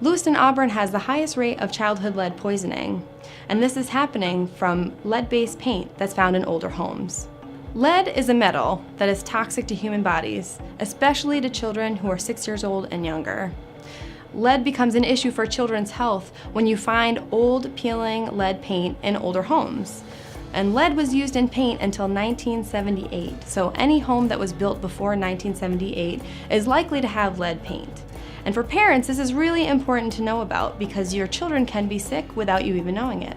Lewiston-Auburn has the highest rate of childhood lead poisoning, and this is happening from lead-based paint that's found in older homes. Lead is a metal that is toxic to human bodies, especially to children who are 6 years old and younger. Lead becomes an issue for children's health when you find old, peeling lead paint in older homes. And lead was used in paint until 1978, so any home that was built before 1978 is likely to have lead paint. And for parents, this is really important to know about because your children can be sick without you even knowing it.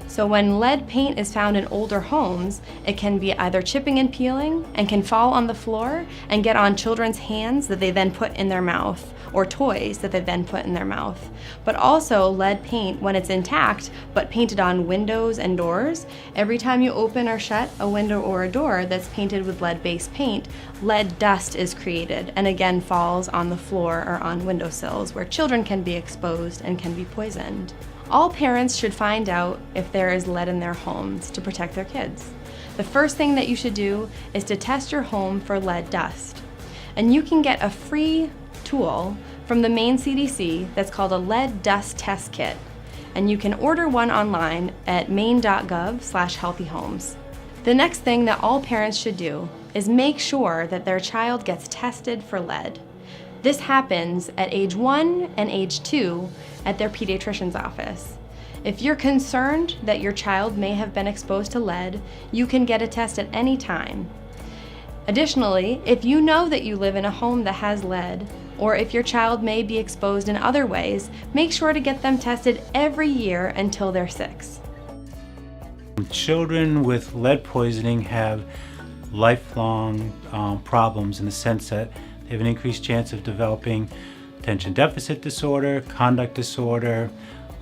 So when lead paint is found in older homes, it can be either chipping and peeling and can fall on the floor and get on children's hands that they then put in their mouth, or toys that they then put in their mouth. But also lead paint, when it's intact but painted on windows and doors, every time you open or shut a window or a door that's painted with lead-based paint, lead dust is created and again falls on the floor or on windowsills where children can be exposed and can be poisoned. All parents should find out if there is lead in their homes to protect their kids. The first thing that you should do is to test your home for lead dust. And you can get a free tool from the Maine CDC that's called a lead dust test kit. And you can order one online at maine.gov/healthyhomes. The next thing that all parents should do is make sure that their child gets tested for lead. This happens at age 1 and age 2 at their pediatrician's office. If you're concerned that your child may have been exposed to lead, you can get a test at any time. Additionally, if you know that you live in a home that has lead, or if your child may be exposed in other ways, make sure to get them tested every year until they're 6. Children with lead poisoning have lifelong problems in the sense that they have an increased chance of developing attention deficit disorder, conduct disorder,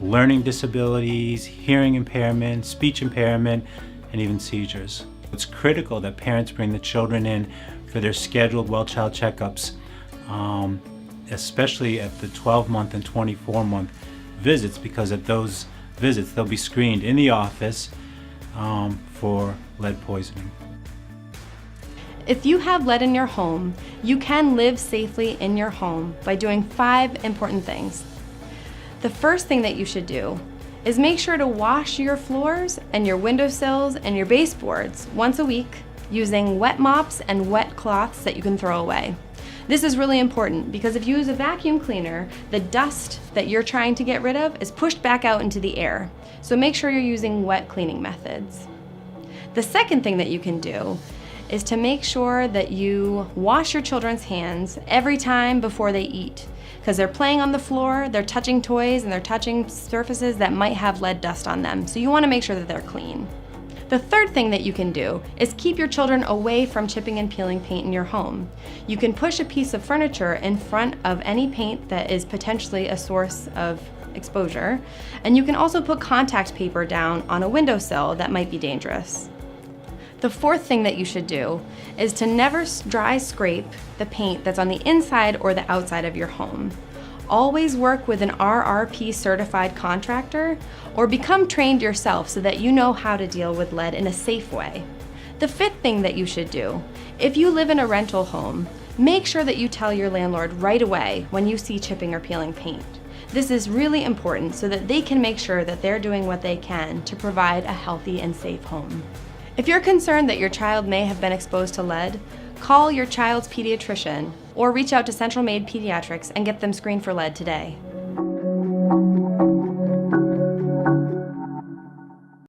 learning disabilities, hearing impairment, speech impairment, and even seizures. It's critical that parents bring the children in for their scheduled well-child checkups, especially at the 12-month and 24-month visits, because at those visits they'll be screened in the office for lead poisoning. If you have lead in your home, you can live safely in your home by doing 5 important things. The first thing that you should do is make sure to wash your floors and your windowsills and your baseboards once a week using wet mops and wet cloths that you can throw away. This is really important because if you use a vacuum cleaner, the dust that you're trying to get rid of is pushed back out into the air. So make sure you're using wet cleaning methods. The second thing that you can do is to make sure that you wash your children's hands every time before they eat, because they're playing on the floor, they're touching toys, and they're touching surfaces that might have lead dust on them, so you want to make sure that they're clean. The third thing that you can do is keep your children away from chipping and peeling paint in your home. You can push a piece of furniture in front of any paint that is potentially a source of exposure, and you can also put contact paper down on a windowsill that might be dangerous. The fourth thing that you should do is to never dry scrape the paint that's on the inside or the outside of your home. Always work with an RRP certified contractor or become trained yourself so that you know how to deal with lead in a safe way. The fifth thing that you should do, if you live in a rental home, make sure that you tell your landlord right away when you see chipping or peeling paint. This is really important so that they can make sure that they're doing what they can to provide a healthy and safe home. If you're concerned that your child may have been exposed to lead, call your child's pediatrician or reach out to Central Maine Pediatrics and get them screened for lead today.